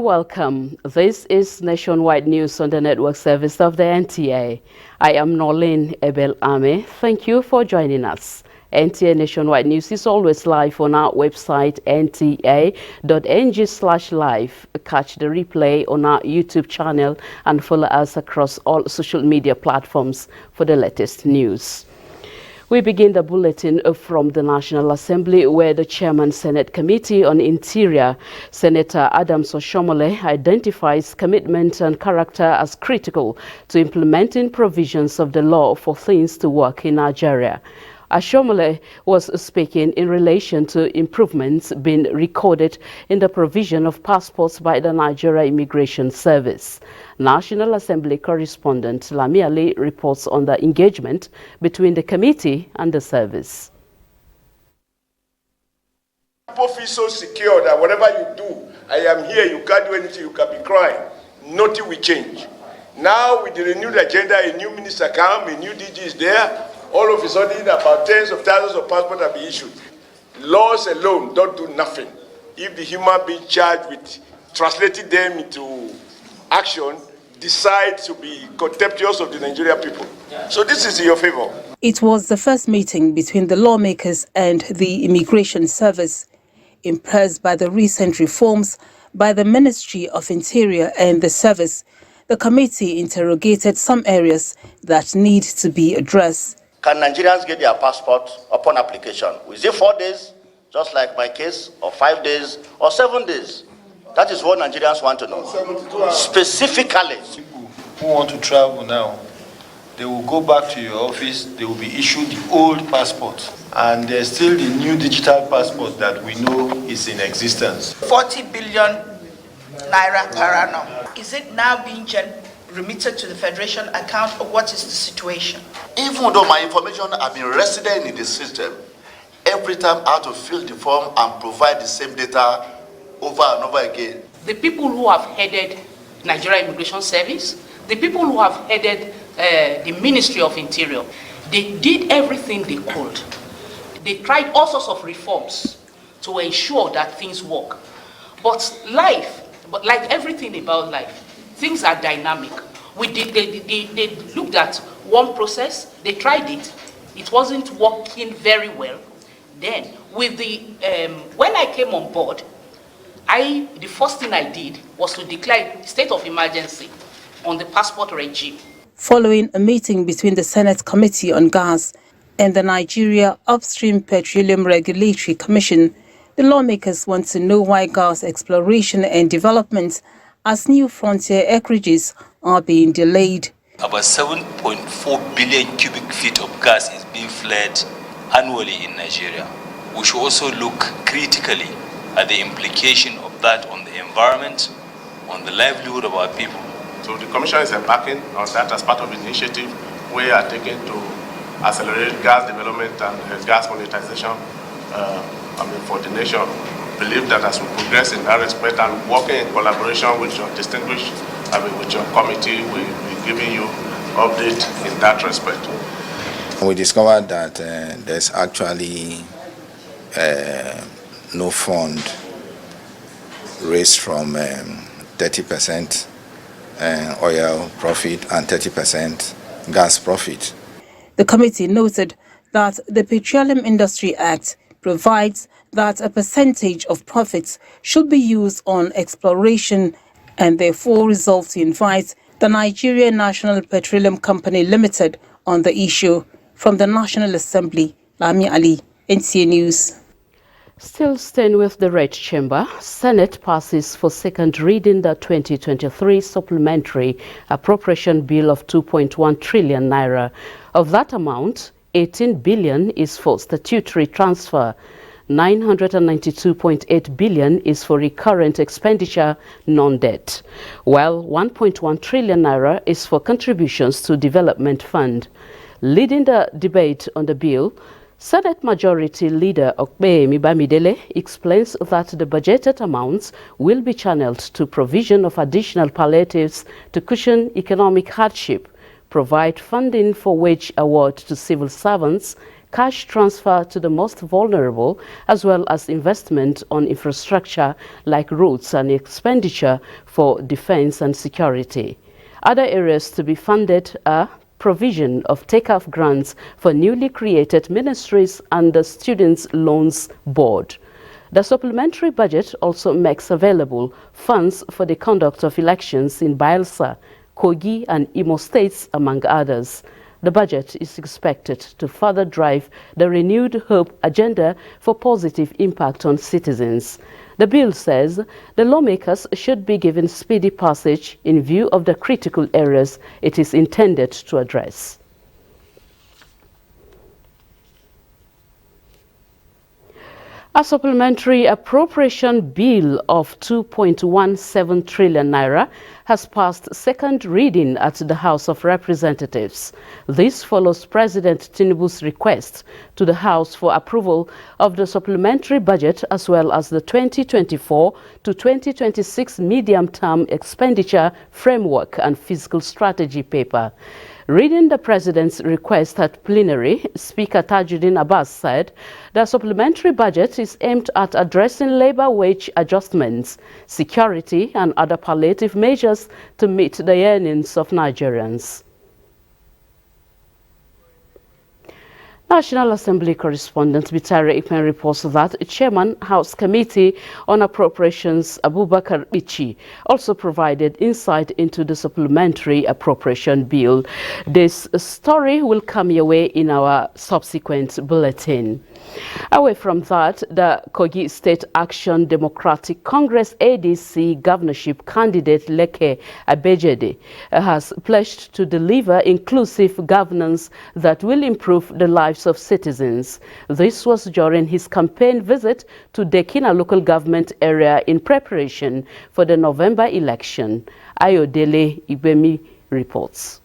welcome. This is Nationwide News on the network service of the NTA. I am Noleen Abel-Ameh. Thank you for joining us. NTA Nationwide News is always live on our website nta.ng/live. Catch the replay on our YouTube channel and follow us across all social media platforms for the latest news. We begin the bulletin from the National Assembly, where the Chairman Senate Committee on Interior, Senator Adams Oshomole, identifies commitment and character as critical to implementing provisions of the law for things to work in Nigeria. Oshomole was speaking in relation to improvements being recorded in the provision of passports by the Nigeria Immigration Service. National Assembly correspondent Lami Ali reports on the engagement between the committee and the service. People feel so secure that whatever you do, I am here, you can't do anything, you can be crying. Nothing will change. Now with the renewed agenda, a new minister comes, a new DG is there. All of a sudden, about tens of thousands of passports have been issued. Laws alone don't do nothing. If the human being charged with translating them into action decides to be contemptuous of the Nigerian people. So this is in your favor. It was the first meeting between the lawmakers and the Immigration Service. Impressed by the recent reforms by the Ministry of Interior and the service, the committee interrogated some areas that need to be addressed. Can Nigerians get their passport upon application? Is it 4 days, just like my case, or 5 days, or 7 days? That is what Nigerians want to know. Specifically. People who want to travel now, they will go back to your office, they will be issued the old passport. And there's still the new digital passport that we know is in existence. 40 billion naira per annum. Is it now being remitted to the Federation account, or what is the situation? Even though my information have been resident in the system, every time I have to fill the form and provide the same data over and over again. The people who have headed Nigerian Immigration Service, the people who have headed the Ministry of Interior, they did everything they could. They tried all sorts of reforms to ensure that things work. But like everything about life, things are dynamic. They looked at one process, they tried it, it wasn't working very well. Then, with when I came on board, the first thing I did was to declare state of emergency on the passport regime. Following a meeting between the Senate Committee on Gas and the Nigeria Upstream Petroleum Regulatory Commission, the lawmakers want to know why gas exploration and development as new frontier acreages are being delayed. About 7.4 billion cubic feet of gas is being flared annually in Nigeria. We should also look critically at the implication of that on the environment, on the livelihood of our people. So the Commission is embarking on that as part of the initiative we are taking to accelerate gas development and gas monetization for the nation. Believe that as we progress in that respect and working in collaboration with your distinguished, with your committee, we'll be giving you update in that respect. We discovered that there's actually no fund raised from 30% oil profit and 30% gas profit. The committee noted that the Petroleum Industry Act provides that a percentage of profits should be used on exploration and therefore resolved to invite the Nigerian National Petroleum Company Limited on the issue. From the National Assembly, Lami Ali, NTA News. Still staying with the Red Chamber, Senate passes for second reading the 2023 Supplementary Appropriation Bill of 2.1 trillion naira. Of that amount, 18 billion is for statutory transfer, 992.8 billion is for recurrent expenditure, non-debt, while 1.1 trillion naira is for contributions to development fund. Leading the debate on the bill, Senate Majority Leader Abel-Ameh Bamidele explains that the budgeted amounts will be channeled to provision of additional palliatives to cushion economic hardship, provide funding for wage award to civil servants, cash transfer to the most vulnerable, as well as investment on infrastructure like roads and expenditure for defense and security. Other areas to be funded are provision of take-off grants for newly created ministries and the Students' Loans Board. The supplementary budget also makes available funds for the conduct of elections in Bayelsa, Kogi and Imo states, among others. The budget is expected to further drive the renewed hope agenda for positive impact on citizens. The bill says the lawmakers should be given speedy passage in view of the critical areas it is intended to address. A supplementary appropriation bill of 2.17 trillion naira has passed second reading at the House of Representatives. This follows President Tinubu's request to the House for approval of the supplementary budget as well as the 2024 to 2026 medium-term expenditure framework and fiscal strategy paper. Reading the President's request at plenary, Speaker Tajuddin Abbas said the supplementary budget is aimed at addressing labor wage adjustments, security and other palliative measures to meet the yearnings of Nigerians. National Assembly correspondent Bitare Ikpen reports that Chairman House Committee on Appropriations Abubakar Bichi also provided insight into the supplementary appropriation bill. This story will come your way in our subsequent bulletin. Away from that, the Kogi State Action Democratic Congress ADC governorship candidate Leke Abejede has pledged to deliver inclusive governance that will improve the lives of citizens. This was during his campaign visit to Dekina local government area in preparation for the November election. Ayodele Ibemi reports.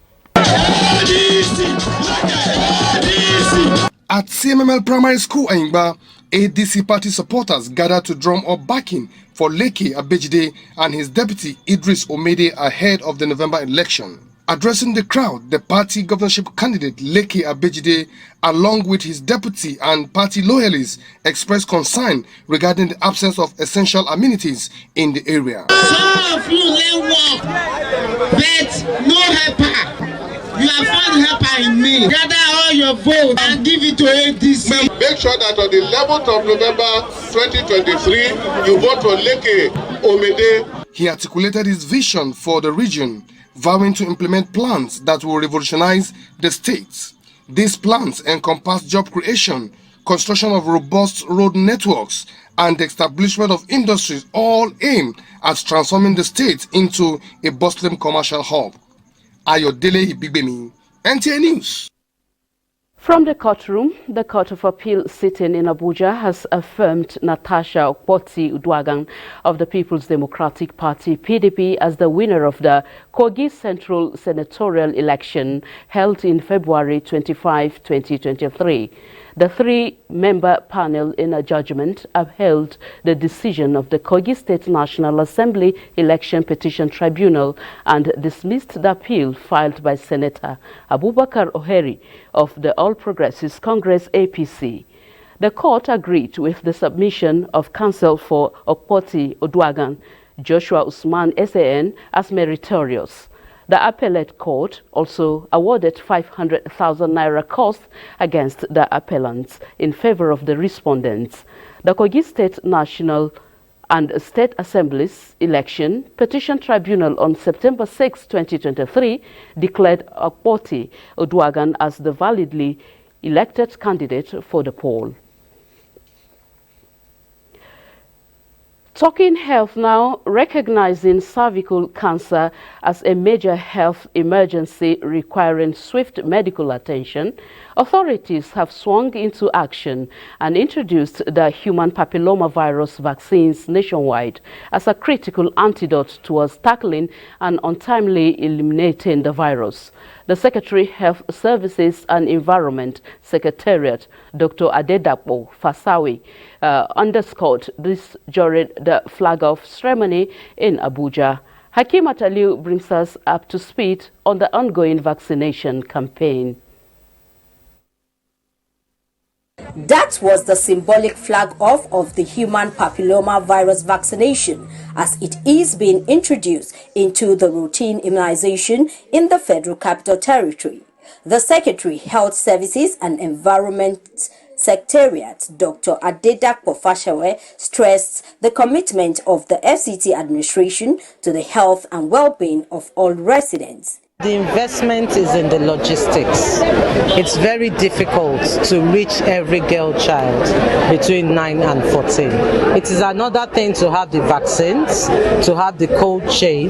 At CMML Primary School, Ayingba, ADC party supporters gathered to drum up backing for Leke Abejide and his deputy Idris Omede ahead of the November election. Addressing the crowd, the party governorship candidate Leke Abejide, along with his deputy and party loyalists, expressed concern regarding the absence of essential amenities in the area. Some of you learn work, but no helper. You have found helper in me. Gather all your votes and give it to ADC. Make sure that on the 11th of November 2023, you vote for Leke Omede. He articulated his vision for the region, vowing to implement plans that will revolutionize the state. These plans encompass job creation, construction of robust road networks, and the establishment of industries, all aimed at transforming the state into a bustling commercial hub. Ayodele Ibibemi, NTA News. From the courtroom, the Court of Appeal sitting in Abuja has affirmed Natasha Okpoti-Uduaghan of the People's Democratic Party (PDP) as the winner of the Kogi Central Senatorial election held in February 25, 2023. The three-member panel in a judgment upheld the decision of the Kogi State National Assembly Election Petition Tribunal and dismissed the appeal filed by Senator Abubakar Oheri of the All Progressives Congress APC. The court agreed with the submission of counsel for Okpoti-Uduaghan, Joshua Usman SAN, as meritorious. The appellate court also awarded 500,000 naira cost against the appellants in favor of the respondents. The Kogi State National and State Assemblies Election Petition Tribunal on September 6, 2023 declared Okpoti-Uduaghan as the validly elected candidate for the poll. Talking health now, recognizing cervical cancer as a major health emergency requiring swift medical attention, authorities have swung into action and introduced the human papillomavirus vaccines nationwide as a critical antidote towards tackling and untimely eliminating the virus. The Secretary Health Services and Environment Secretariat, Dr. Adedapo Fasawi, underscored this during the flag-off ceremony in Abuja. Hakimat Aliu brings us up to speed on the ongoing vaccination campaign. That was the symbolic flag off of the human papilloma virus vaccination as it is being introduced into the routine immunization in the Federal Capital Territory. The Secretary, Health Services and Environment Secretariat, Dr. Adedakpo Fashawe, stressed the commitment of the FCT administration to the health and well-being of all residents. The investment is in the logistics. It's very difficult to reach every girl child between 9 and 14. It is another thing to have the vaccines, to have the cold chain,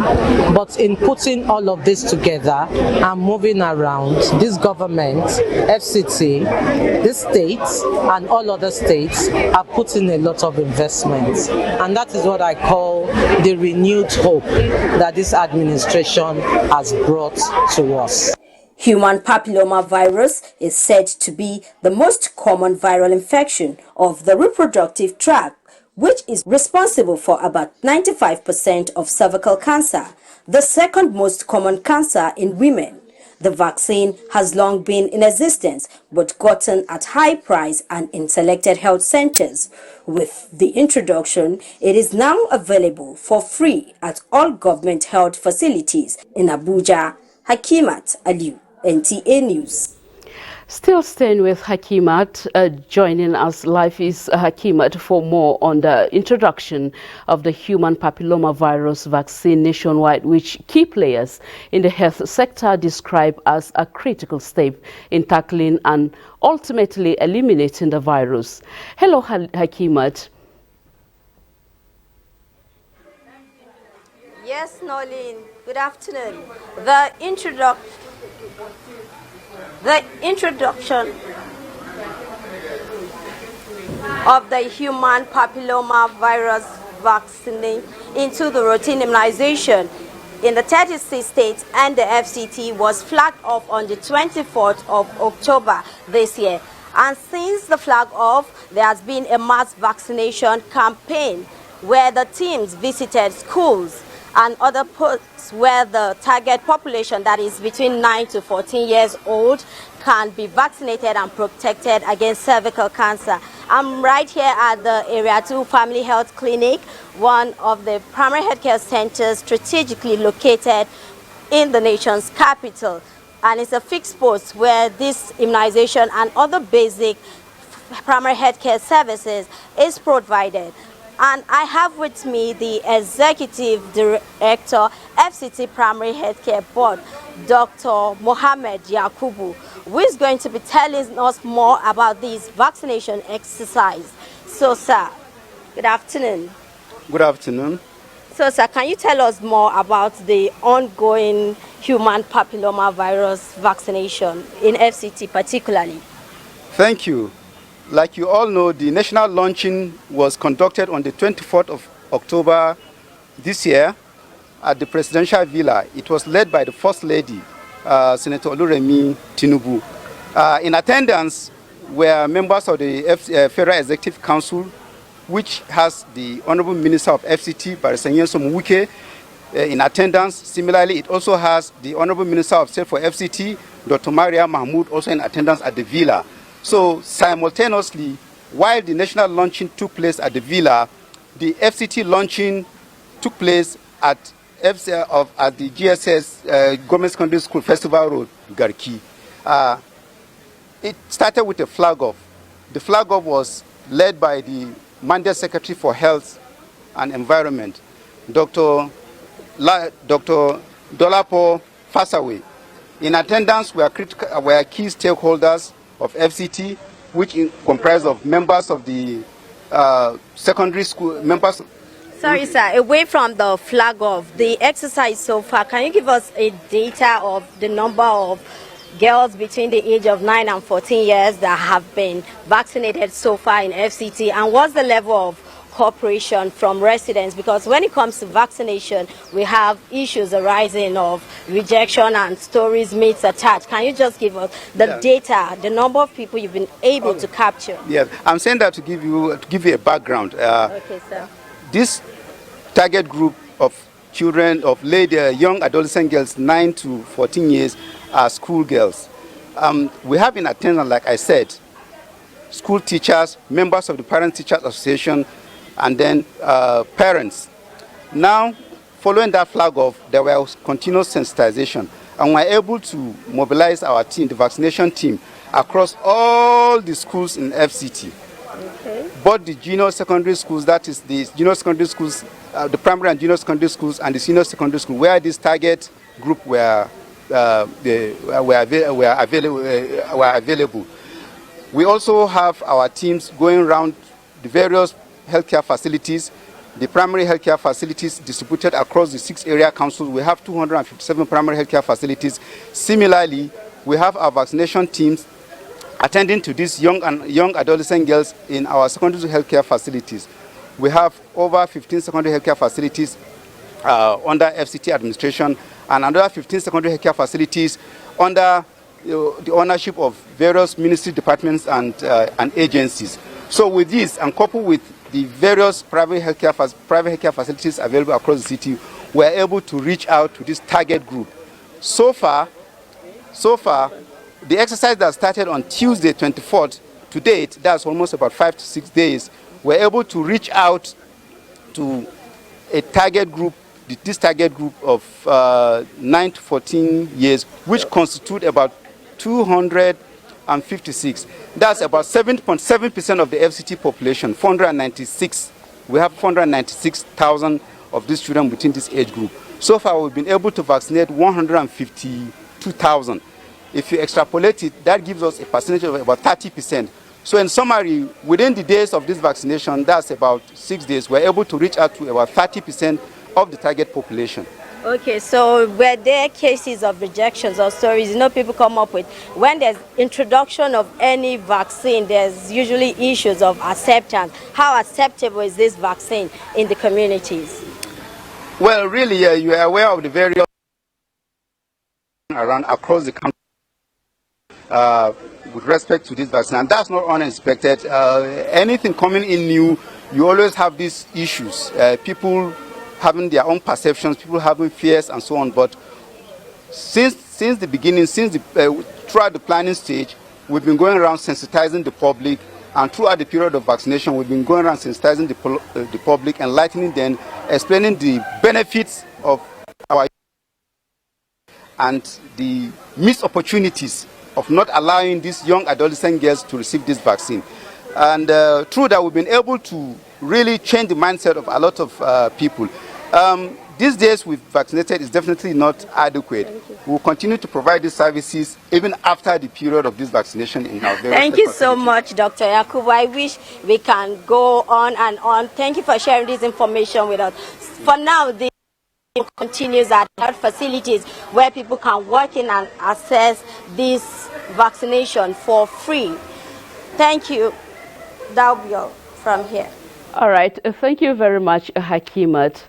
but in putting all of this together and moving around, this government, FCT, the states and all other states are putting a lot of investments. And that is what I call the renewed hope that this administration has brought to us. Human papilloma virus is said to be the most common viral infection of the reproductive tract, which is responsible for about 95% of cervical cancer, the second most common cancer in women. The vaccine has long been in existence but gotten at high price and in selected health centers. With the introduction, it is now available for free at all government health facilities in Abuja. Hakimat Aliu, NTA News. Still staying with Hakimat, joining us live is Hakimat for more on the introduction of the human papilloma virus vaccine nationwide, which key players in the health sector describe as a critical step in tackling and ultimately eliminating the virus. Hello, Hakimat. Yes, Noleen. Good afternoon. The introduction of the human papilloma virus vaccine into the routine immunization in the 36 states and the FCT was flagged off on the 24th of October this year. And since the flag off, there has been a mass vaccination campaign where the teams visited schools and other posts where the target population, that is between 9 to 14 years old, can be vaccinated and protected against cervical cancer. I'm right here at the Area 2 Family Health Clinic, one of the primary healthcare centers strategically located in the nation's capital. And it's a fixed post where this immunization and other basic primary healthcare services is provided. And I have with me the Executive Director, FCT Primary Healthcare Board, Dr. Mohammed Yakubu, who is going to be telling us more about this vaccination exercise. So, sir, good afternoon. Good afternoon. So, sir, can you tell us more about the ongoing human papilloma virus vaccination in FCT particularly? Thank you. Like you all know, the national launching was conducted on the 24th of October this year at the Presidential Villa. It was led by the First Lady, Senator Oluremi Tinubu. In attendance were members of the Federal Executive Council, which has the Honorable Minister of FCT, Barrister Nyesom Wike, in attendance. Similarly, it also has the Honorable Minister of State for FCT, Dr. Maria Mahmoud, also in attendance at the Villa. So simultaneously, while the national launching took place at the Villa, the FCT launching took place at the GSS Government Secondary School Festival Road, Garki. It started with a flag off. The flag off was led by the Mandate Secretary for Health and Environment, Dr. Dolapo Fasawe. In attendance were key stakeholders of FCT, which comprised of members of the secondary school members. Sorry, sir, away from the flag off, the exercise so far, can you give us a data of the number of girls between the age of 9 and 14 years that have been vaccinated so far in FCT, and what's the level of cooperation from residents? Because when it comes to vaccination, we have issues arising of rejection and stories, myths attached. Can you just give us the data, the number of people you've been able to capture? Yes, I'm saying that to give you a background. Okay, sir. This target group of children, of young adolescent girls 9 to 14 years are school girls. We have in attendance, like I said, school teachers, members of the Parent-Teachers Association, and then parents. Now, following that flag off, there was continuous sensitization, and we were able to mobilize our team, the vaccination team, across all the schools in FCT. Okay. Both the junior secondary schools, that is the junior secondary schools, the primary and junior secondary schools, and the senior secondary school, where this target group were available. We also have our teams going around the various healthcare facilities, the primary healthcare facilities distributed across the 6 area councils. We have 257 primary healthcare facilities. Similarly, we have our vaccination teams attending to these young adolescent girls in our secondary healthcare facilities. We have over 15 secondary healthcare facilities under FCT administration, and another 15 secondary healthcare facilities under the ownership of various ministry departments and agencies. So with this, and coupled with the various private healthcare facilities available across the city, we are able to reach out to this target group. So far, the exercise that started on Tuesday, 24th, to date, that's almost about 5 to 6 days, we're able to reach out to a target group, this target group of 9 to 14 years, which constitute about 256. That's about 7.7% of the FCT population, 496. We have 496,000 of these children within this age group. So far, we've been able to vaccinate 152,000. If you extrapolate it, that gives us a percentage of about 30%. So in summary, within the days of this vaccination, that's about 6 days, we're able to reach out to about 30% of the target population. Okay, so were there cases of rejections or stories, people come up with, when there's introduction of any vaccine, there's usually issues of acceptance. How acceptable is this vaccine in the communities? Well, really, you are aware of the various around across the country with respect to this vaccine, and that's not unexpected. Anything coming in new, you always have these issues. People having their own perceptions, people having fears and so on. But since the beginning, throughout the planning stage, we've been going around sensitizing the public, and throughout the period of vaccination, we've been going around sensitizing the public, enlightening them, explaining the benefits of our and the missed opportunities of not allowing these young adolescent girls to receive this vaccine. And through that, we've been able to really change the mindset of a lot of people. These days we've vaccinated is definitely not adequate. We'll continue to provide these services even after the period of this vaccination in our various Thank you so much, Dr. Yakubu. I wish we can go on and on. Thank you for sharing this information with us. For now, the continues at health facilities where people can walk in and access this vaccination for free. Thank you. That'll be all from here. All right. Thank you very much, Hakimat.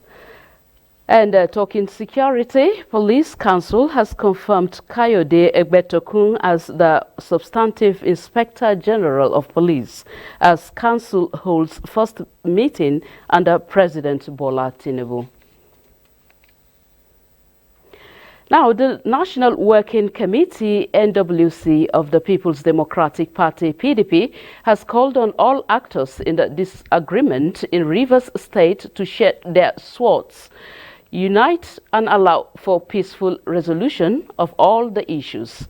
And talking security, Police Council has confirmed Kayode Egbetokun as the Substantive Inspector General of Police as Council holds first meeting under President Bola Tinubu. Now, the National Working Committee, NWC, of the People's Democratic Party, PDP, has called on all actors in the disagreement in Rivers State to shed their swords, unite and allow for peaceful resolution of all the issues.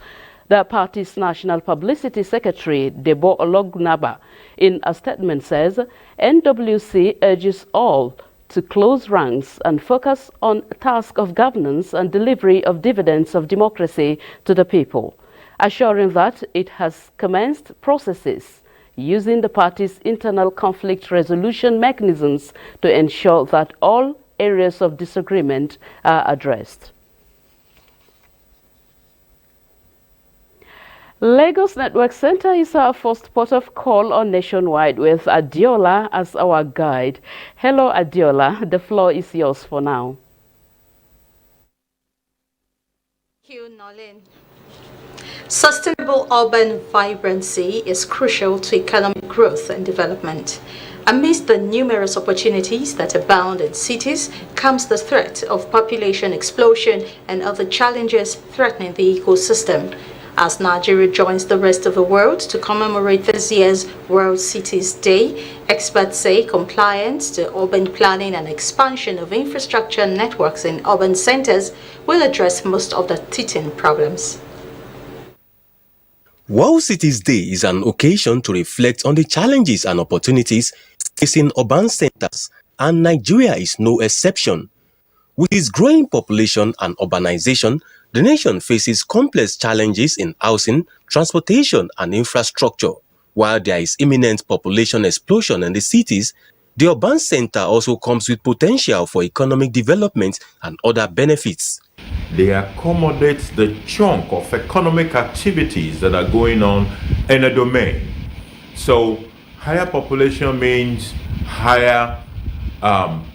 The party's National Publicity Secretary, Debo Ologunaba, in a statement says, NWC urges all to close ranks and focus on task of governance and delivery of dividends of democracy to the people, assuring that it has commenced processes using the party's internal conflict resolution mechanisms to ensure that all areas of disagreement are addressed. Lagos Network Center is our first port of call on Nationwide with Adiola as our guide. Hello, Adiola. The floor is yours for now. Thank you, Noleen. Sustainable urban vibrancy is crucial to economic growth and development. Amidst the numerous opportunities that abound in cities comes the threat of population explosion and other challenges threatening the ecosystem. As Nigeria joins the rest of the world to commemorate this year's World Cities Day, experts say compliance to urban planning and expansion of infrastructure networks in urban centers will address most of the teething problems. World Cities Day is an occasion to reflect on the challenges and opportunities facing urban centers, and Nigeria is no exception. With its growing population and urbanization, the nation faces complex challenges in housing, transportation, and infrastructure. While there is imminent population explosion in the cities, the urban center also comes with potential for economic development and other benefits. They accommodate the chunk of economic activities that are going on in a domain. So higher population means higher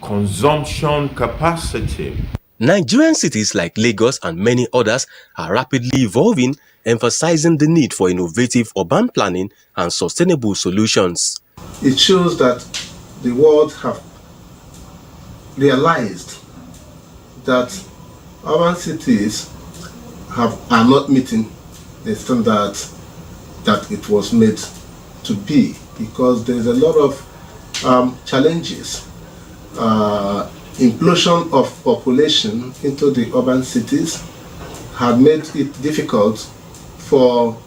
consumption capacity. Nigerian cities like Lagos and many others are rapidly evolving, emphasizing the need for innovative urban planning and sustainable solutions. It shows that the world have realized that urban cities are not meeting the standard that it was made to be, because there's a lot of challenges. Implosion of population into the urban cities had made it difficult for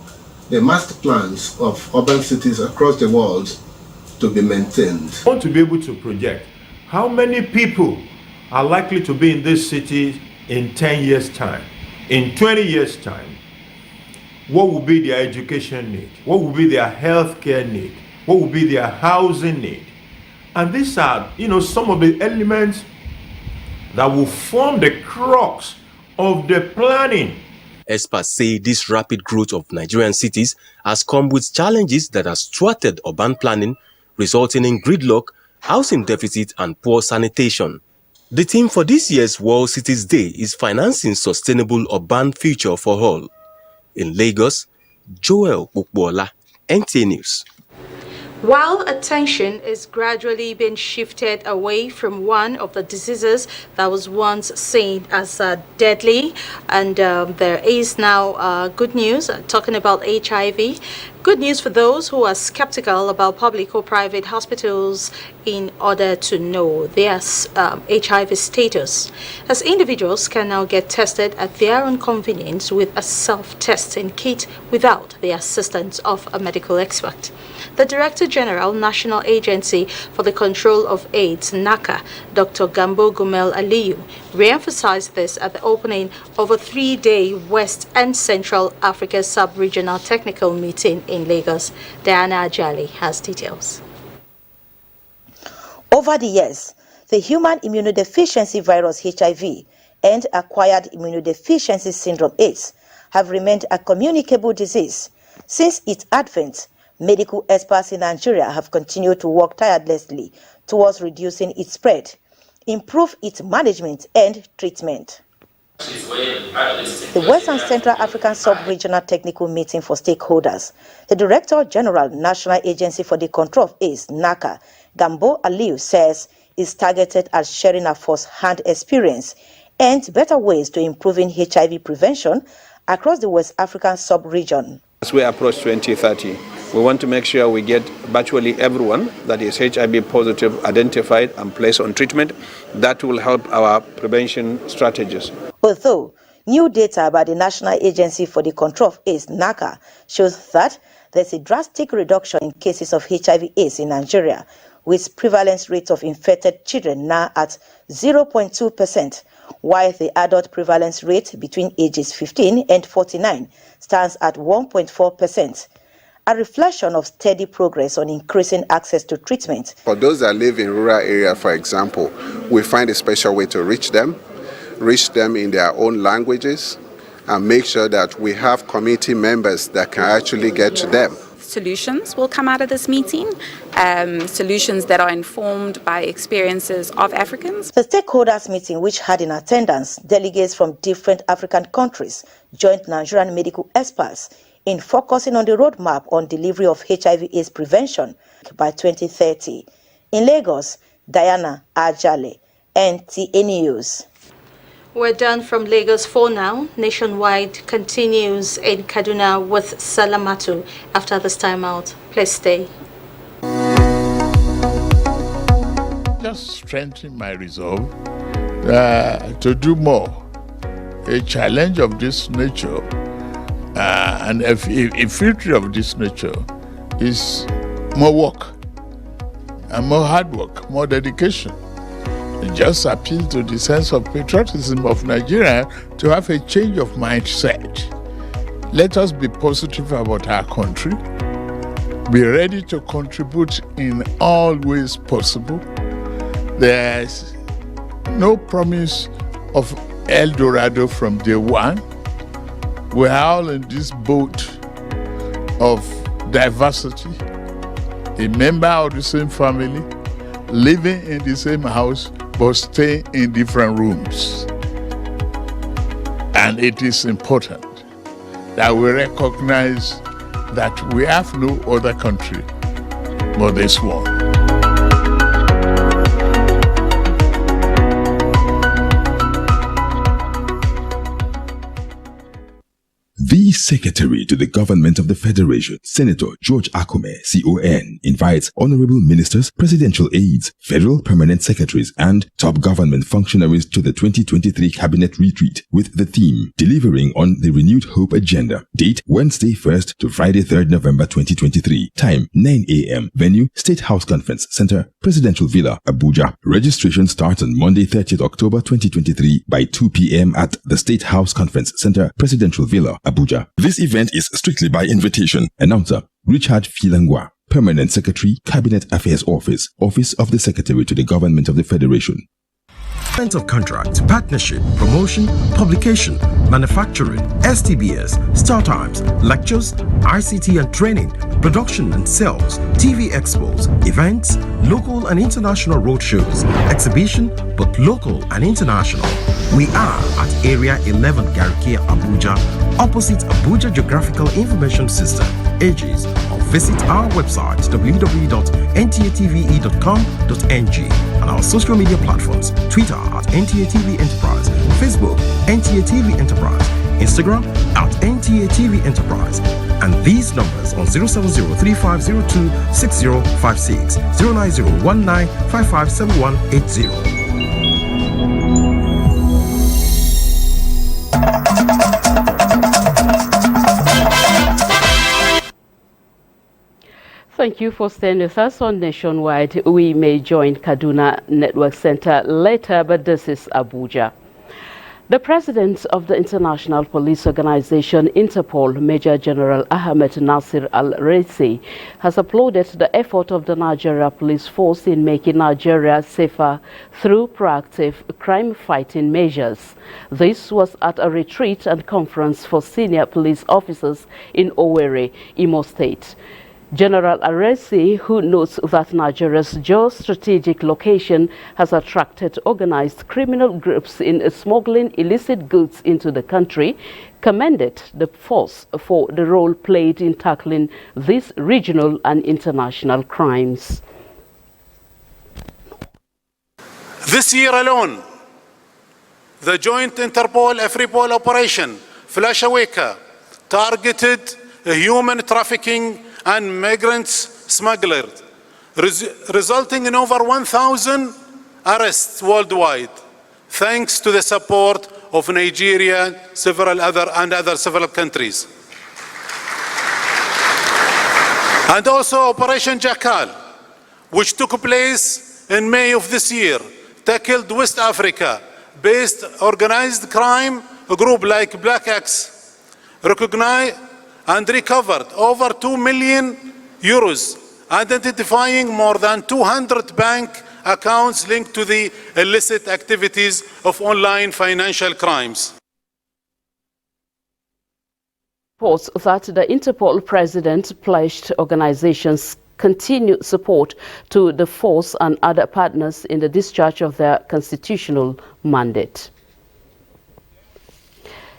the master plans of urban cities across the world to be maintained. I want to be able to project how many people are likely to be in this city in 10 years' time, in 20 years' time. What will be their education need? What will be their healthcare need? What will be their housing need? And these are, some of the elements that will form the crux of the planning. Experts say this rapid growth of Nigerian cities has come with challenges that have thwarted urban planning, resulting in gridlock, housing deficit, and poor sanitation. The theme for this year's World Cities Day is financing sustainable urban future for all. In Lagos, Joel Bukbola, NTA News. While attention is gradually being shifted away from one of the diseases that was once seen as deadly, and there is now good news talking about HIV. Good news for those who are skeptical about public or private hospitals in order to know their HIV status, as individuals can now get tested at their own convenience with a self-testing kit without the assistance of a medical expert. The Director General, National Agency for the Control of AIDS, NACA, Dr. Gambo Gumel Aliyu, re-emphasized this at the opening of a 3-day West and Central Africa Sub-Regional Technical Meeting in Lagos. Diana Ajali has details. Over the years, the human immunodeficiency virus HIV and acquired immunodeficiency syndrome AIDS have remained a communicable disease. Since its advent, medical experts in Nigeria have continued to work tirelessly towards reducing its spread, improve its management and treatment. The West and Central African Sub-Regional Technical Meeting for Stakeholders, the Director General, National Agency for the Control of AIDS, NACA, Gambo Aliyu, says is targeted at sharing a first-hand experience and better ways to improving HIV prevention across the West African sub-region. As we approach 2030, we want to make sure we get virtually everyone that is HIV positive identified and placed on treatment. That will help our prevention strategies. Although new data by the National Agency for the Control of AIDS, NACA, shows that there's a drastic reduction in cases of HIV/AIDS in Nigeria, with prevalence rates of infected children now at 0.2%, while the adult prevalence rate between ages 15 and 49 stands at 1.4%. A reflection of steady progress on increasing access to treatment. For those that live in rural areas, for example, we find a special way to reach them in their own languages, and make sure that we have community members that can actually get to them. Solutions will come out of this meeting, solutions that are informed by experiences of Africans. The stakeholders meeting, which had in attendance delegates from different African countries, joined Nigerian medical experts in focusing on the roadmap on delivery of HIV/AIDS prevention by 2030. In Lagos, Diana Ajale, NTA News. We're done from Lagos for now. Nationwide continues in Kaduna with Salamatu. After this time out, please stay. Just strengthen my resolve to do more. A challenge of this nature and a future of this nature is more work and more hard work, more dedication. It just appeal to the sense of patriotism of Nigeria to have a change of mindset. Let us be positive about our country, be ready to contribute in all ways possible. There's no promise of El Dorado from day one. We're all in this boat of diversity, a member of the same family, living in the same house, but staying in different rooms. And it is important that we recognize that we have no other country but this one. The Secretary to the Government of the Federation, Senator George Akome, CON, invites honorable ministers, presidential aides, federal permanent secretaries, and top government functionaries to the 2023 Cabinet Retreat with the theme, Delivering on the Renewed Hope Agenda. Date, Wednesday 1st to Friday 3rd November 2023. Time, 9 a.m. Venue, State House Conference Center, Presidential Villa, Abuja. Registration starts on Monday 30th October 2023 by 2 p.m. at the State House Conference Center, Presidential Villa, Abuja. This event is strictly by invitation. Announcer, Richard Filangwa, Permanent Secretary, Cabinet Affairs Office, Office of the Secretary to the Government of the Federation. Of contract, partnership, promotion, publication, manufacturing, STBS, start times, lectures, ICT and training, production and sales, TV expos, events, local and international roadshows, exhibition, both local and international. We are at Area 11 Garkia, Abuja, opposite Abuja Geographical Information System, AGES, or visit our website www.ntatve.com.ng and our social media platforms, Twitter at NTA TV Enterprise, Facebook, NTA TV Enterprise, Instagram at NTA TV Enterprise, and these numbers on 070-3502-6056, 090-19557180. Thank you for staying with us on Nationwide. We may join Kaduna Network Center later, but this is Abuja. The president of the International Police Organization, Interpol, Major General Ahmed Nasir Al-Raisi, has applauded the effort of the Nigeria Police Force in making Nigeria safer through proactive crime-fighting measures. This was at a retreat and conference for senior police officers in Owerri, Imo State. General Aresi, who notes that Nigeria's geostrategic location has attracted organized criminal groups in smuggling illicit goods into the country, commended the force for the role played in tackling these regional and international crimes. This year alone, the joint Interpol-Afripol operation, Flash Aweka, targeted human trafficking and migrants smugglers, resulting in over 1,000 arrests worldwide, thanks to the support of Nigeria, several other countries. And also Operation Jackal, which took place in May of this year, tackled West Africa-based organized crime, a group like Black Axe, recognized and recovered over 2 million euros, identifying more than 200 bank accounts linked to the illicit activities of online financial crimes. Reports that the Interpol president pledged organizations continued support to the force and other partners in the discharge of their constitutional mandate.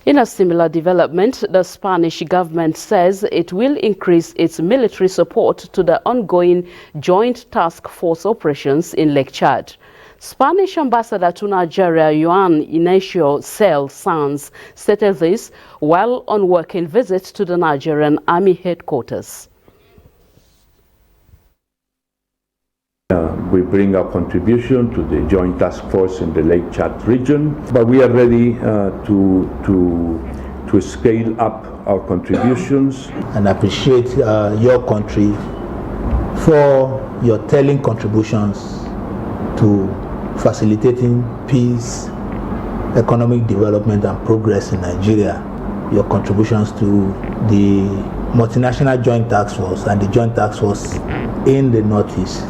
In a similar development, the Spanish government says it will increase its military support to the ongoing joint task force operations in Lake Chad. Spanish ambassador to Nigeria, Juan Ignacio Cel Sanz, stated this while on working visit to the Nigerian Army headquarters. We bring our contribution to the joint task force in the Lake Chad region, but we are ready to scale up our contributions. And appreciate your country for your telling contributions to facilitating peace, economic development and progress in Nigeria. Your contributions to the multinational joint task force and the joint task force in the Northeast.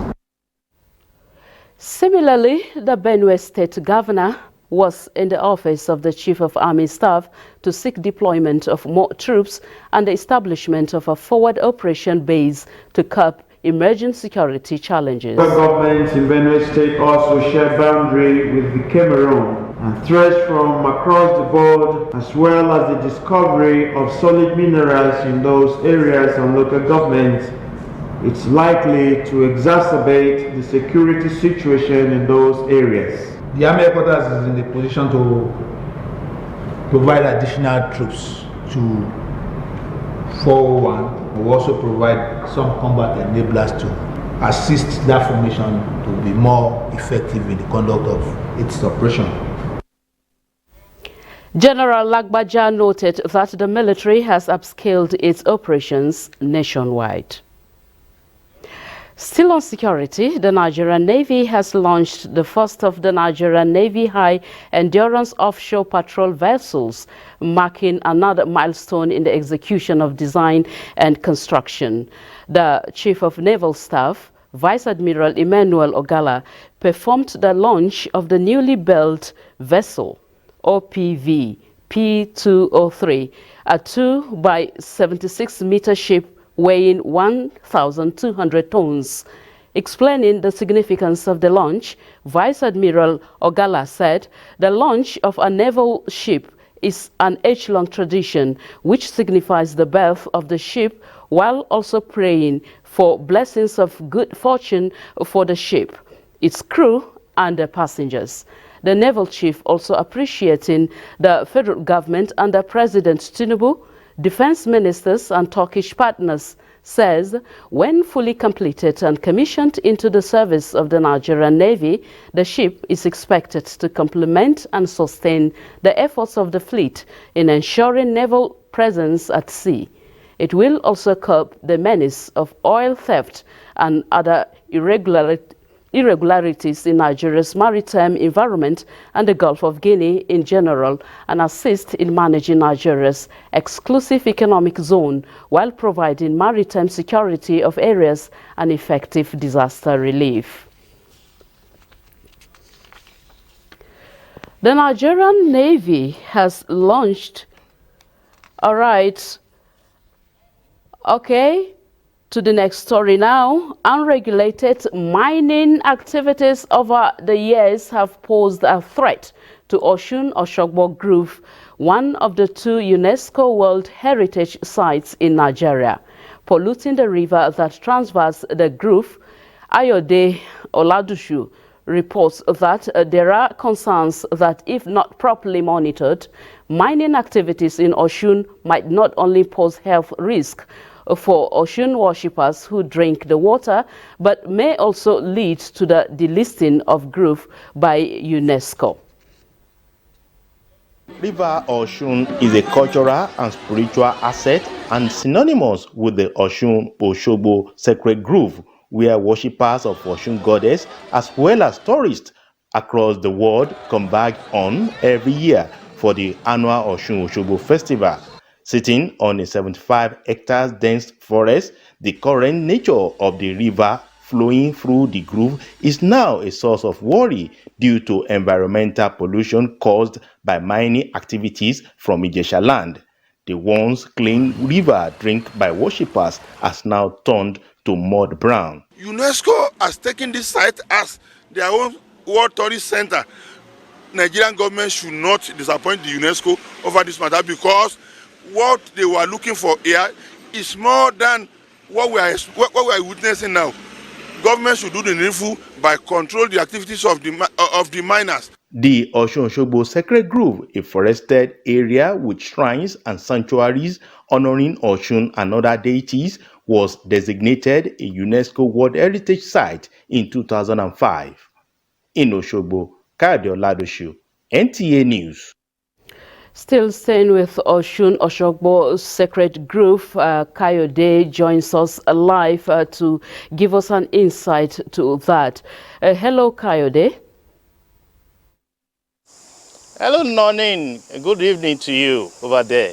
Similarly, the Benue State Governor was in the office of the Chief of Army Staff to seek deployment of more troops and the establishment of a forward operation base to curb emerging security challenges. The governments in Benue State also share boundary with the Cameroon, and threats from across the board, as well as the discovery of solid minerals in those areas and local governments, it's likely to exacerbate the security situation in those areas. The Army headquarters is in the position to provide additional troops to 401. We also provide some combat enablers to assist that formation to be more effective in the conduct of its operation. General Lagbaja noted that the military has upscaled its operations nationwide. Still on security, the Nigerian Navy has launched the first of the Nigerian Navy high-endurance offshore patrol vessels, marking another milestone in the execution of design and construction. The Chief of Naval Staff, Vice Admiral Emmanuel Ogala, performed the launch of the newly built vessel, OPV P203, a 2 by 76-meter ship weighing 1,200 tons. Explaining the significance of the launch, Vice Admiral Ogala said the launch of a naval ship is an age-long tradition which signifies the birth of the ship, while also praying for blessings of good fortune for the ship, its crew and the passengers. The naval chief also appreciating the federal government under President Tinubu, defense ministers and Turkish partners, says when fully completed and commissioned into the service of the Nigerian Navy, the ship is expected to complement and sustain the efforts of the fleet in ensuring naval presence at sea. It will also curb the menace of oil theft and other irregularities in Nigeria's maritime environment and the Gulf of Guinea in general, and assist in managing Nigeria's exclusive economic zone while providing maritime security of areas and effective disaster relief. The Nigerian Navy has launched, to the next story now. Unregulated mining activities over the years have posed a threat to Osun-Oshogbo Grove, one of the 2 UNESCO World Heritage Sites in Nigeria. Polluting the river that transverses the grove, Ayode Oladushu reports that there are concerns that if not properly monitored, mining activities in Osun might not only pose health risk for Osun worshippers who drink the water, but may also lead to the delisting of grove by UNESCO. River Osun is a cultural and spiritual asset and synonymous with the Osun-Oshogbo sacred grove, where worshippers of Osun goddess as well as tourists across the world converge on every year for the annual Osun-Oshogbo festival. Sitting on a 75 hectares dense forest, the current nature of the river flowing through the grove is now a source of worry due to environmental pollution caused by mining activities from Ijesha land. The once clean river drink by worshippers has now turned to mud brown. UNESCO has taken this site as their own World Tourist Center. Nigerian government should not disappoint the UNESCO over this matter, because what they were looking for here is more than what we are witnessing now. government should do the needful by control the activities of the miners. The Osun-Osogbo Sacred Grove, a forested area with shrines and sanctuaries honoring Osun and other deities, was designated a UNESCO World Heritage Site in 2005. In Osogbo, Kayode Oladoshu, NTA News. Still staying with Osun-Osogbo Sacred Grove, Kayode joins us live to give us an insight to that. Hello, Kayode. Hello, Noleen. Good evening to you over there.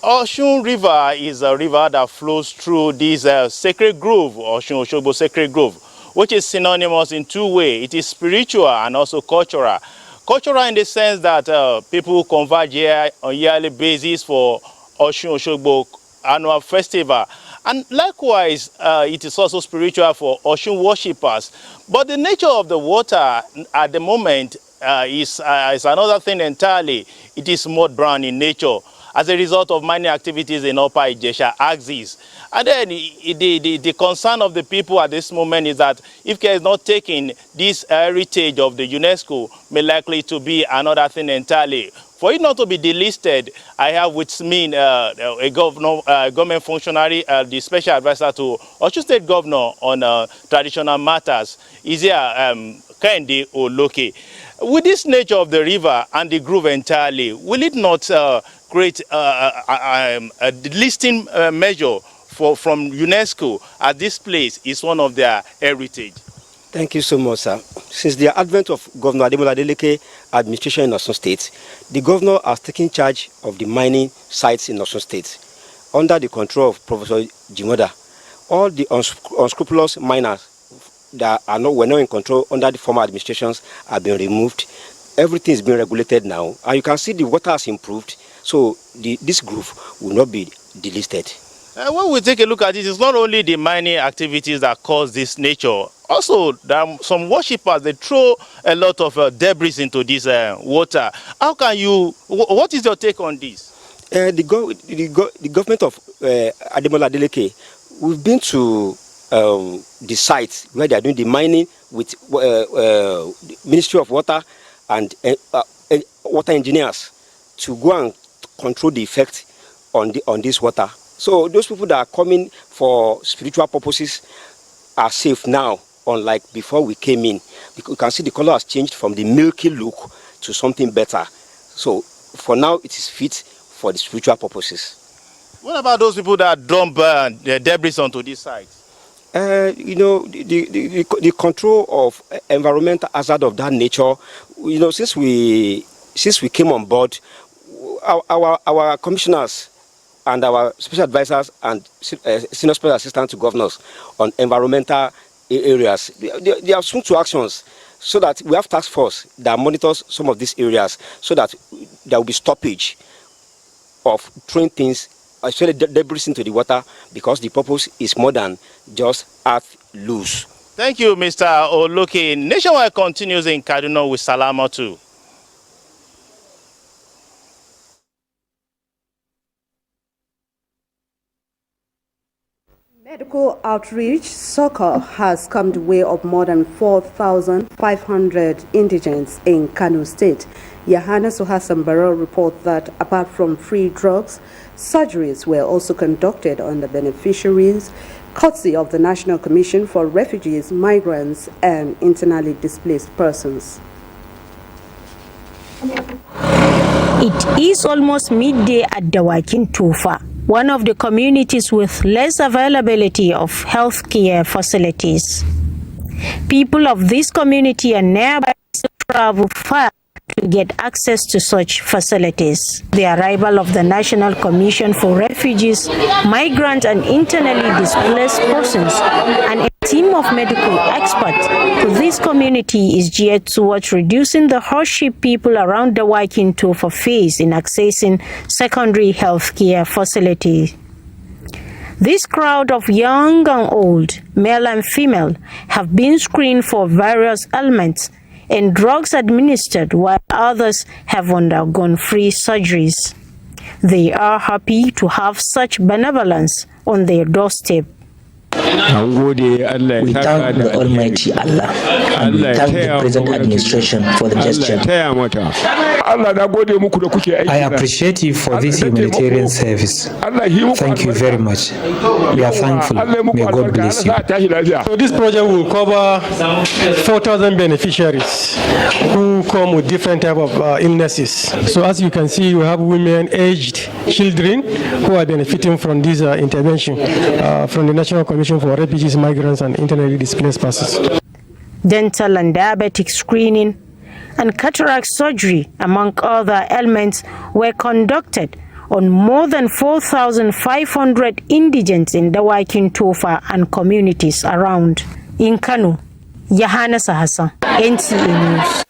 Osun River is a river that flows through this sacred grove, Osun-Osogbo Sacred Grove, which is synonymous in two ways. It is spiritual and also cultural. Cultural in the sense that people converge here on a yearly basis for Osun-Osogbo annual festival. And likewise, it is also spiritual for Osun worshippers. But the nature of the water at the moment is another thing entirely. It is mud brown in nature as a result of mining activities in Upper Ijesha axis. And then the concern of the people at this moment is that if care is not taken, this heritage of the UNESCO may likely to be another thing entirely. For it not to be delisted, I have with me a government functionary, the special advisor to Osun State Governor on traditional matters, is here, Kende Oloke. With this nature of the river and the grove entirely, will it not create a delisting measure from UNESCO, as this place is one of their heritage? Thank you so much, sir. Since the advent of Governor Ademola administration in Osun State, the governor has taken charge of the mining sites in Osun State under the control of Professor Jimoda. All the unscrupulous miners that were not in control under the former administrations have been removed. Everything is being regulated now, and you can see the water has improved, so this grove will not be delisted. When we take a look at it, it's not only the mining activities that cause this nature. Also, there are some worshippers, they throw a lot of debris into this water. How can you, what is your take on this? The government of Ademola Adeleke, we've been to the sites where they are doing the mining with the Ministry of Water and water engineers to go and control the effect on this water. So those people that are coming for spiritual purposes are safe now, unlike before we came in. You can see the color has changed from the milky look to something better. So for now, it is fit for the spiritual purposes. What about those people that dump debris onto these sites? You know, the control of environmental hazard of that nature, you know, since we came on board, our commissioners and our special advisors and senior special assistants to governors on environmental areas, they have swung to actions so that we have task force that monitors some of these areas so that there will be stoppage of throwing things, especially debris into the water, because the purpose is more than just earth loose. Thank you, Mr. Oloke. Nationwide continues in Kaduna with Salamatu. Medical outreach soccer has come the way of more than 4,500 indigents in Kano State. Yahana Suhassan Barrow reports that apart from free drugs, surgeries were also conducted on the beneficiaries, courtesy of the National Commission for Refugees, Migrants and Internally Displaced Persons. It is almost midday at Dawakin Tufa, one of the communities with less availability of health care facilities. People of this community and nearby travel far to get access to such facilities. The arrival of the National Commission for Refugees, Migrants and Internally Displaced Persons and a team of medical experts to this community is geared towards reducing the hardship people around the Dawakin Tufa face in accessing secondary health care facilities. This crowd of young and old, male and female, have been screened for various ailments and drugs administered, while others have undergone free surgeries. They are happy to have such benevolence on their doorstep. We thank the Almighty Allah and we thank the present administration for the gesture. I appreciate you for this humanitarian service. Thank you very much. We are thankful. May God bless you. So this project will cover 4,000 beneficiaries who come with different type of illnesses. So as you can see, you have women, aged, children who are benefiting from this intervention from the National Commission for Refugees, Migrants and Internally Displaced Persons. Dental and diabetic screening and cataract surgery, among other ailments, were conducted on more than 4,500 indigents in Dawakin Tofa and communities around. In Kano, Yahana Hassan, NTA News.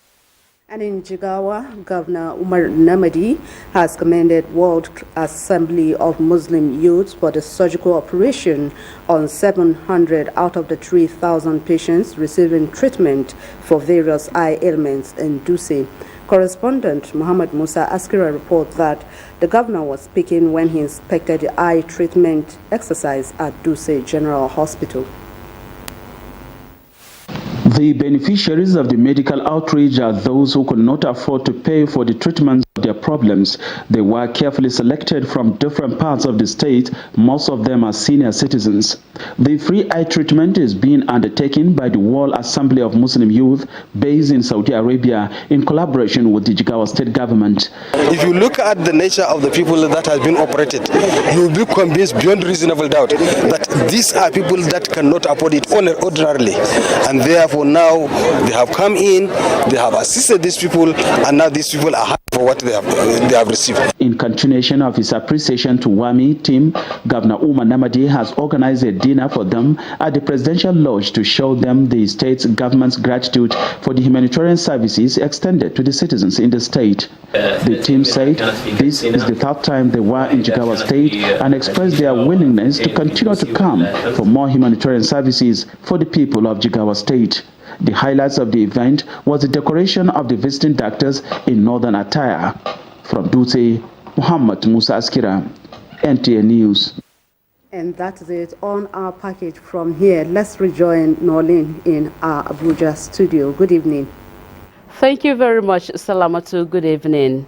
And in Jigawa, Governor Umar Namadi has commended World Assembly of Muslim Youths for the surgical operation on 700 out of the 3,000 patients receiving treatment for various eye ailments in Dutse. Correspondent Muhammad Musa Askira reports that the governor was speaking when he inspected the eye treatment exercise at Dutse General Hospital. The beneficiaries of the medical outreach are those who could not afford to pay for the treatment of their problems. They were carefully selected from different parts of the state. Most of them are senior citizens. The free eye treatment is being undertaken by the World Assembly of Muslim Youth based in Saudi Arabia in collaboration with the Jigawa state government. If you look at the nature of the people that has been operated, you will be convinced beyond reasonable doubt that these are people that cannot afford it ordinarily, and therefore now they have come in, they have assisted these people, and now these people are happy for what they have received. In continuation of his appreciation to WAMI team, Governor Umar Namadi has organized a dinner for them at the Presidential Lodge to show them the state government's gratitude for the humanitarian services extended to the citizens in the state. The team said this is the third time they were in Jigawa state and expressed their willingness to continue to come for more humanitarian services for the people of Jigawa state. The highlights of the event was the decoration of the visiting doctors in northern attire. From Dutse, Muhammad Musa Askira, NTA News. And that is it on our package from here. Let's rejoin Noleen in our Abuja studio. Good evening. Thank you very much, Salamatu. Good evening.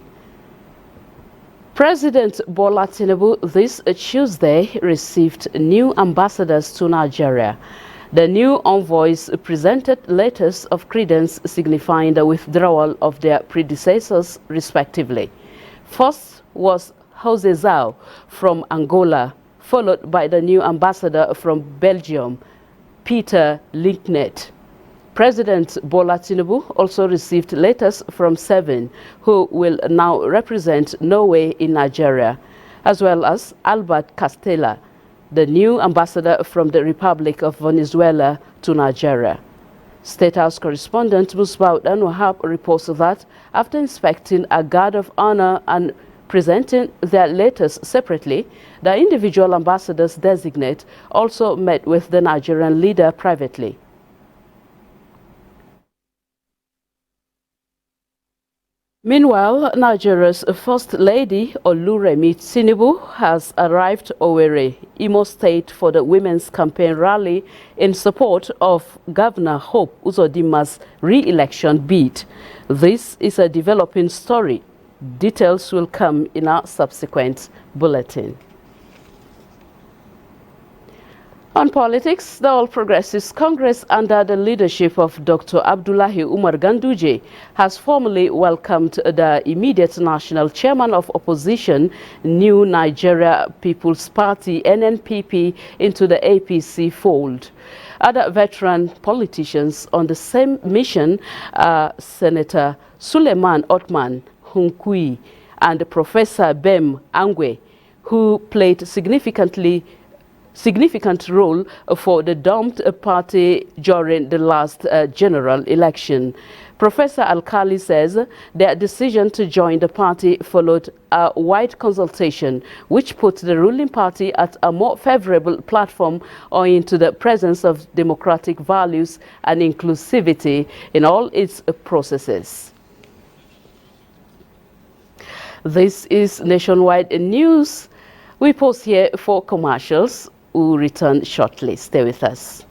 President Bola Tinubu this Tuesday received new ambassadors to Nigeria. The new envoys presented letters of credence signifying the withdrawal of their predecessors, respectively. First was Jose Zhao from Angola, followed by the new ambassador from Belgium, Peter Linknet. President Bola Tinubu also received letters from 7 who will now represent Norway in Nigeria, as well as Albert Castella, the new ambassador from the Republic of Venezuela to Nigeria. State House correspondent Musbaud Anwahab reports that after inspecting a guard of honor and presenting their letters separately, the individual ambassadors designate also met with the Nigerian leader privately. Meanwhile, Nigeria's First Lady Oluremi Tinubu has arrived Owerri, Imo State, for the Women's Campaign Rally in support of Governor Hope Uzodinma's re-election bid. This is a developing story. Details will come in our subsequent bulletin. On politics, the All Progressives Congress, under the leadership of Dr. Abdullahi Umar Ganduje, has formally welcomed the immediate national chairman of opposition, New Nigeria People's Party, NNPP, into the APC fold. Other veteran politicians on the same mission are Senator Suleiman Otman Hunkui and Professor Bem Angwe, who played significant role for the domed party during the last general election. Professor Alkali says their decision to join the party followed a wide consultation, which put the ruling party at a more favorable platform owing to the presence of democratic values and inclusivity in all its processes. This is Nationwide News. We pause here for commercials. will return shortly. Stay with us.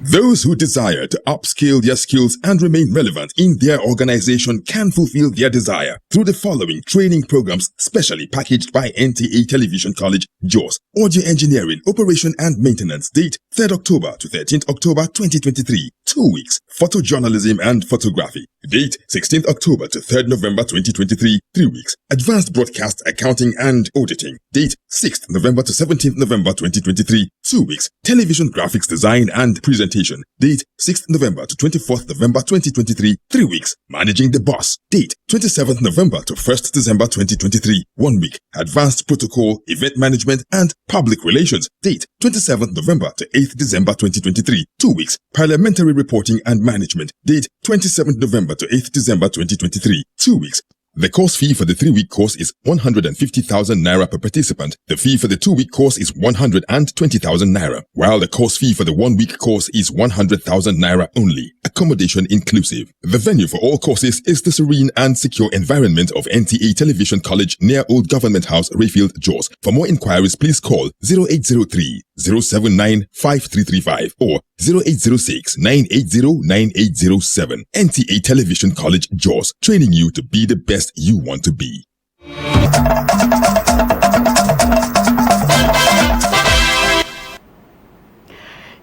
Those who desire to upskill their skills and remain relevant in their organization can fulfill their desire through the following training programs specially packaged by NTA Television College, Jos. Audio Engineering, Operation and Maintenance. Date 3rd October to 13th October 2023. 2 weeks. Photojournalism and Photography. Date 16th October to 3rd November 2023. 3 weeks. Advanced Broadcast Accounting and Auditing. Date 6th November to 17th November 2023. 2 weeks. Television Graphics Design and Presentation. Date 6th November to 24th November 2023. 3 weeks. Managing the Boss. Date 27th November to 1st December 2023. 1 week. Advanced Protocol, Event Management and Public Relations. Date 27th November to 8th December 2023. 2 weeks. Parliamentary Reporting and Management. Date 27th November to 8th December 2023. 2 weeks. The course fee for the 3-week course is 150,000 naira per participant. The fee for the 2-week course is 120,000 naira, while the course fee for the 1-week course is 100,000 naira only, accommodation inclusive. The venue for all courses is the serene and secure environment of NTA Television College near Old Government House, Rayfield, Jos. For more inquiries, please call 0803 079 5335 or 0806 980 9807. NTA Television College, Jos, training you to be the best you want to be.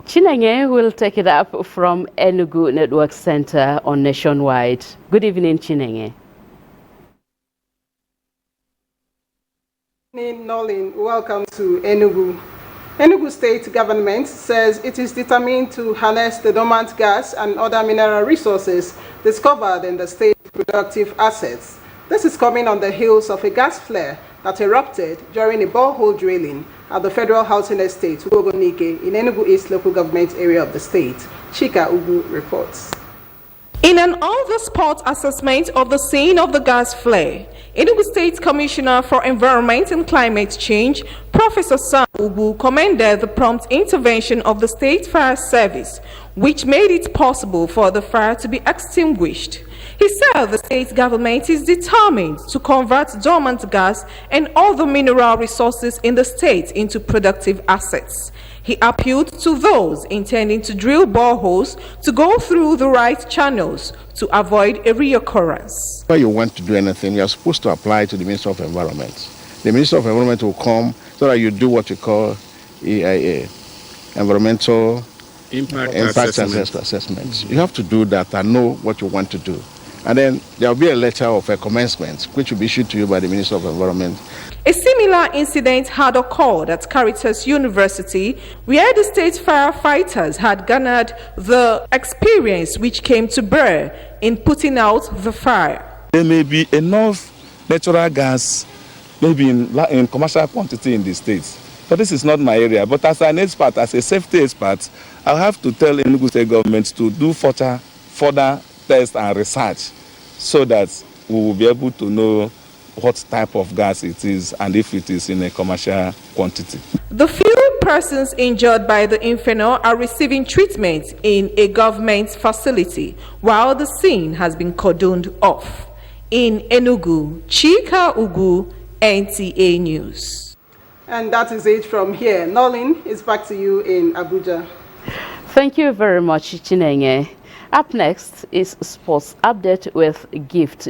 Chinenge will take it up from Enugu Network Center on Nationwide. Good evening, Chinenge. Noleen, welcome to Enugu. Enugu State government says it is determined to harness the dormant gas and other mineral resources discovered in the state's productive assets. This is coming on the heels of a gas flare that erupted during a borehole drilling at the Federal Housing Estate, Ugogonike, in Enugu East local government area of the state. Chika Ugu reports. In an on-the-spot assessment of the scene of the gas flare, Enugu State Commissioner for Environment and Climate Change, Professor Sam Ugu, commended the prompt intervention of the State Fire Service, which made it possible for the fire to be extinguished. He said the state government is determined to convert dormant gas and other mineral resources in the state into productive assets. He appealed to those intending to drill boreholes to go through the right channels to avoid a reoccurrence. When you want to do anything, you are supposed to apply to the Minister of Environment. The Minister of Environment will come so that you do what you call EIA, Environmental Impact Assessment. You have to do that and know what you want to do. And then there will be a letter of a commencement which will be issued to you by the Minister of Environment. A similar incident had occurred at Caritas University, where the state firefighters had garnered the experience which came to bear in putting out the fire. There may be enough natural gas, maybe in commercial quantity in the states. But this is not my area. But as an expert, as a safety expert, I'll have to tell Enugu State government to do further tests and research so that we will be able to know what type of gas it is and if it is in a commercial quantity. The few persons injured by the inferno are receiving treatment in a government facility, while the scene has been cordoned off. In Enugu, Chika Ugu, NTA News. And that is it from here. Noleen, it's back to you in Abuja. Thank you very much, Chinenge. Up next is Sports Update with Gift